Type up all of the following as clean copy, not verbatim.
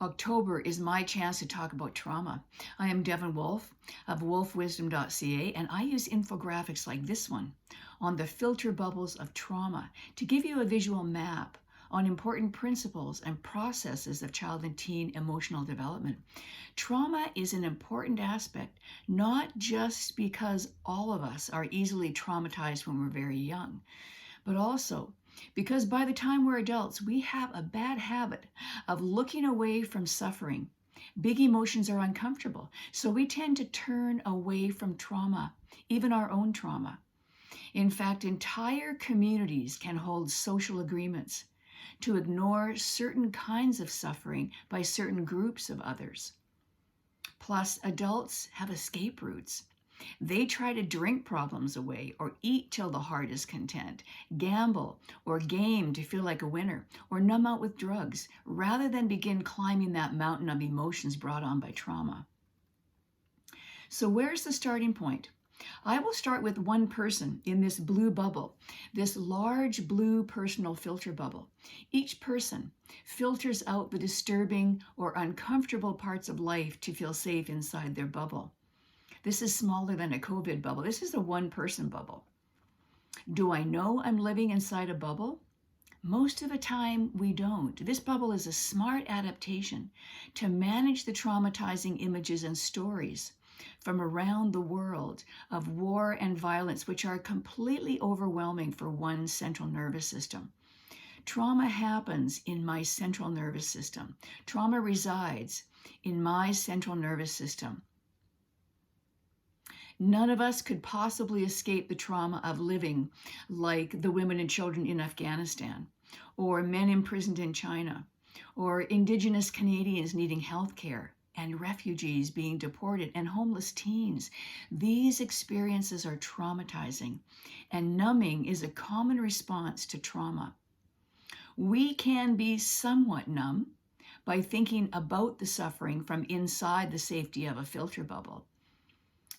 October is my chance to talk about trauma. I am Devin Wolf of wolfwisdom.ca, and I use infographics like this one on the filter bubbles of trauma to give you a visual map on important principles and processes of child and teen emotional development. Trauma is an important aspect, not just because all of us are easily traumatized when we're very young, but also because by the time we're adults, we have a bad habit of looking away from suffering. Big emotions are uncomfortable, so we tend to turn away from trauma, even our own trauma. In fact, entire communities can hold social agreements to ignore certain kinds of suffering by certain groups of others. Plus, adults have escape routes. They try to drink problems away or eat till the heart is content, gamble or game to feel like a winner, or numb out with drugs rather than begin climbing that mountain of emotions brought on by trauma. So where's the starting point? I will start with one person in this blue bubble, this large blue personal filter bubble. Each person filters out the disturbing or uncomfortable parts of life to feel safe inside their bubble. This is smaller than a COVID bubble. This is a one-person bubble. Do I know I'm living inside a bubble? Most of the time, we don't. This bubble is a smart adaptation to manage the traumatizing images and stories from around the world of war and violence, which are completely overwhelming for one central nervous system. Trauma happens in my central nervous system. Trauma resides in my central nervous system. None of us could possibly escape the trauma of living like the women and children in Afghanistan, or men imprisoned in China, or Indigenous Canadians needing health care, and refugees being deported, and homeless teens. These experiences are traumatizing, and numbing is a common response to trauma. We can be somewhat numb by thinking about the suffering from inside the safety of a filter bubble.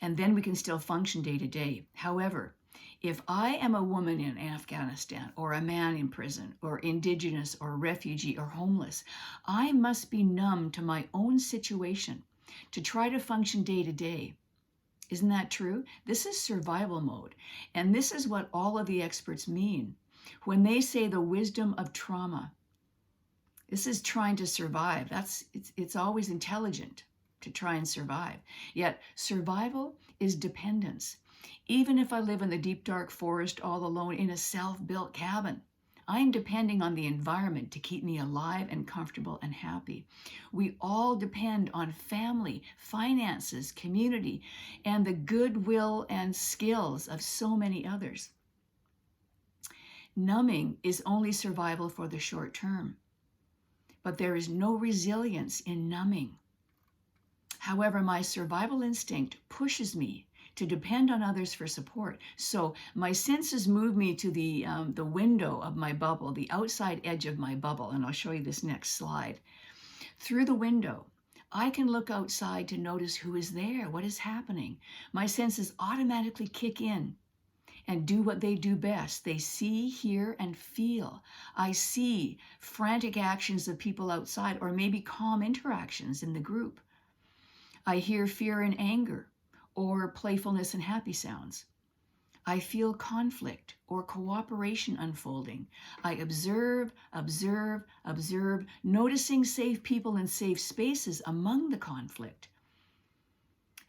And then we can still function day to day. However, if I am a woman in Afghanistan, or a man in prison, or Indigenous, or refugee, or homeless, I must be numb to my own situation to try to function day to day. Isn't that true? This is survival mode. And this is what all of the experts mean when they say the wisdom of trauma. This is trying to survive. It's always intelligent to try and survive. Yet survival is dependence. Even if I live in the deep dark forest all alone in a self-built cabin, I'm depending on the environment to keep me alive and comfortable and happy. We all depend on family, finances, community, and the goodwill and skills of so many others. Numbing is only survival for the short term, but there is no resilience in numbing. However, my survival instinct pushes me to depend on others for support. So my senses move me to the window of my bubble, the outside edge of my bubble, and I'll show you this next slide. Through the window, I can look outside to notice who is there, what is happening. My senses automatically kick in and do what they do best. They see, hear, and feel. I see frantic actions of people outside, or maybe calm interactions in the group. I hear fear and anger, or playfulness and happy sounds. I feel conflict or cooperation unfolding. I observe, noticing safe people and safe spaces among the conflict.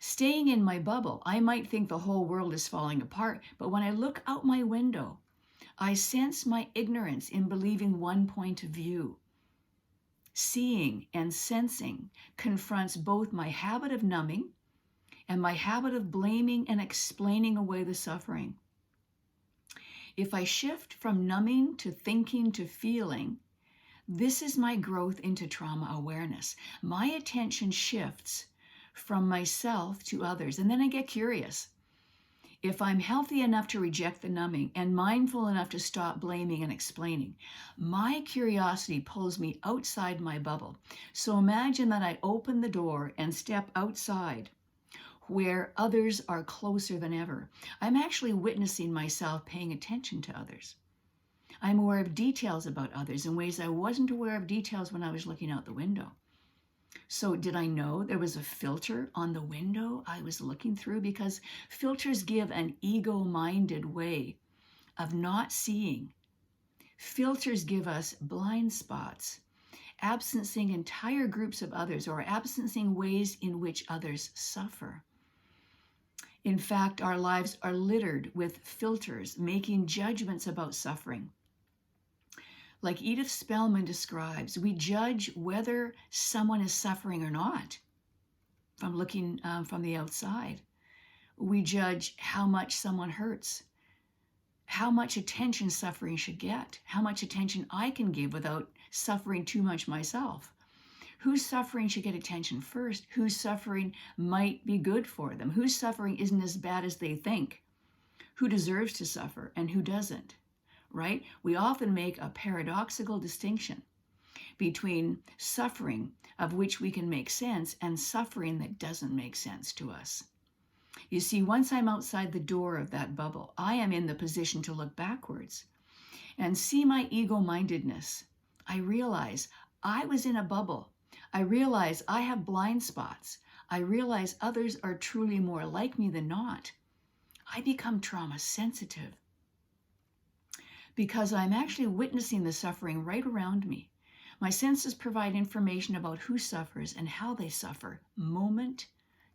Staying in my bubble, I might think the whole world is falling apart, but when I look out my window, I sense my ignorance in believing one point of view. Seeing and sensing confronts both my habit of numbing and my habit of blaming and explaining away the suffering. If I shift from numbing to thinking to feeling, this is my growth into trauma awareness. My attention shifts from myself to others, and then I get curious. If I'm healthy enough to reject the numbing and mindful enough to stop blaming and explaining, my curiosity pulls me outside my bubble. So imagine that I open the door and step outside where others are closer than ever. I'm actually witnessing myself paying attention to others. I'm aware of details about others in ways I wasn't aware of details when I was looking out the window. So did I know there was a filter on the window I was looking through? Because filters give an ego-minded way of not seeing. Filters give us blind spots, absencing entire groups of others or absencing ways in which others suffer. In fact, our lives are littered with filters, making judgments about suffering. Like Edith Spellman describes, we judge whether someone is suffering or not from looking from the outside. We judge how much someone hurts, how much attention suffering should get, how much attention I can give without suffering too much myself. Whose suffering should get attention first? Whose suffering might be good for them? Whose suffering isn't as bad as they think? Who deserves to suffer and who doesn't? Right? We often make a paradoxical distinction between suffering of which we can make sense and suffering that doesn't make sense to us. You see, once I'm outside the door of that bubble, I am in the position to look backwards and see my ego-mindedness. I realize I was in a bubble. I realize I have blind spots. I realize others are truly more like me than not. I become trauma sensitive because I'm actually witnessing the suffering right around me. My senses provide information about who suffers and how they suffer, moment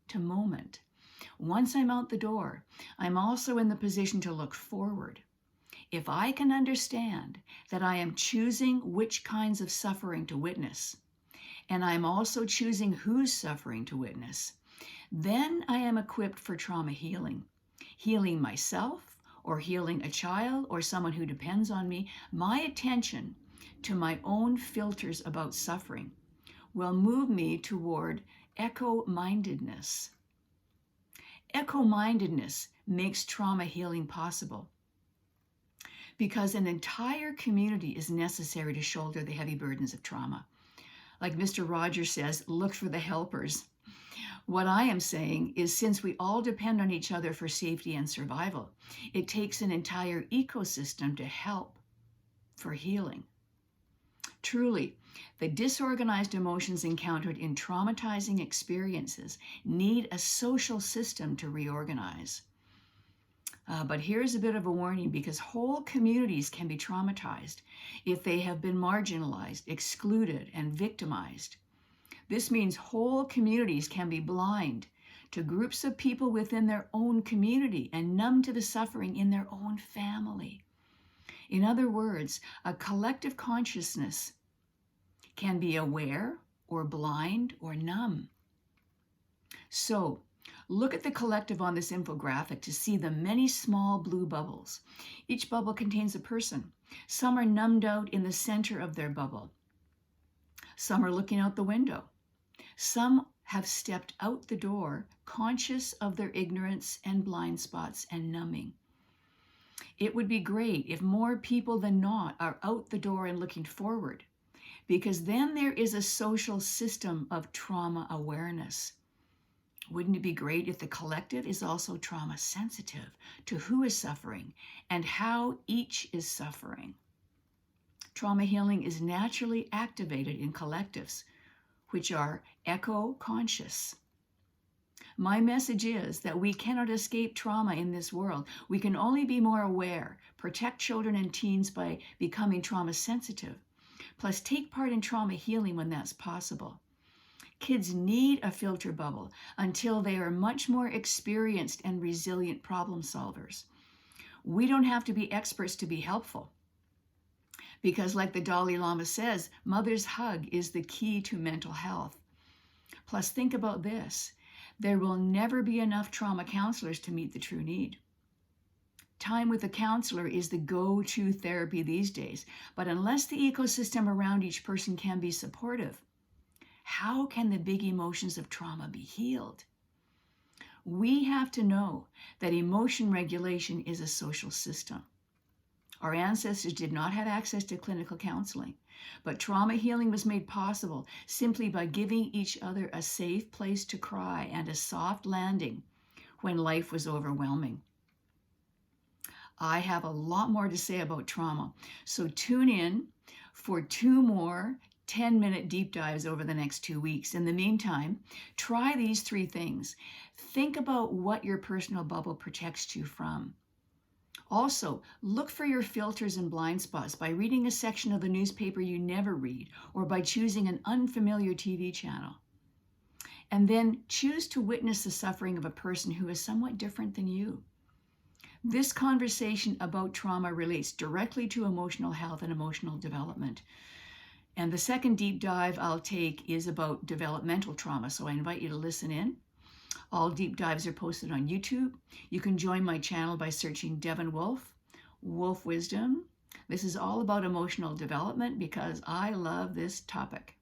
to moment. Once I'm out the door, I'm also in the position to look forward. If I can understand that I am choosing which kinds of suffering to witness, and I'm also choosing whose suffering to witness, then I am equipped for trauma healing. Healing myself, or healing a child, or someone who depends on me. My attention to my own filters about suffering will move me toward echo-mindedness. Echo-mindedness makes trauma healing possible because an entire community is necessary to shoulder the heavy burdens of trauma. Like Mr. Rogers says, look for the helpers. What I am saying is, since we all depend on each other for safety and survival, it takes an entire ecosystem to help for healing. Truly, the disorganized emotions encountered in traumatizing experiences need a social system to reorganize. But here's a bit of a warning, because whole communities can be traumatized if they have been marginalized, excluded, and victimized. This means whole communities can be blind to groups of people within their own community and numb to the suffering in their own family. In other words, a collective consciousness can be aware or blind or numb. So, look at the collective on this infographic to see the many small blue bubbles. Each bubble contains a person. Some are numbed out in the center of their bubble. Some are looking out the window. Some have stepped out the door, conscious of their ignorance and blind spots and numbing. It would be great if more people than not are out the door and looking forward, because then there is a social system of trauma awareness. Wouldn't it be great if the collective is also trauma sensitive to who is suffering and how each is suffering? Trauma healing is naturally activated in collectives, which are echo-conscious. My message is that we cannot escape trauma in this world. We can only be more aware, protect children and teens by becoming trauma sensitive, plus take part in trauma healing when that's possible. Kids need a filter bubble until they are much more experienced and resilient problem solvers. We don't have to be experts to be helpful, because like the Dalai Lama says, mother's hug is the key to mental health. Plus, think about this. There will never be enough trauma counselors to meet the true need. Time with a counselor is the go-to therapy these days, but unless the ecosystem around each person can be supportive, how can the big emotions of trauma be healed? We have to know that emotion regulation is a social system. Our ancestors did not have access to clinical counseling, but trauma healing was made possible simply by giving each other a safe place to cry and a soft landing when life was overwhelming. I have a lot more to say about trauma, so tune in for 2 more 10-minute deep dives over the next 2 weeks. In the meantime, try these 3 things. Think about what your personal bubble protects you from. Also, look for your filters and blind spots by reading a section of the newspaper you never read or by choosing an unfamiliar TV channel. And then choose to witness the suffering of a person who is somewhat different than you. This conversation about trauma relates directly to emotional health and emotional development. And the second deep dive I'll take is about developmental trauma, so I invite you to listen in. All deep dives are posted on YouTube. You can join my channel by searching Devin Wolf, Wolf Wisdom. This is all about emotional development because I love this topic.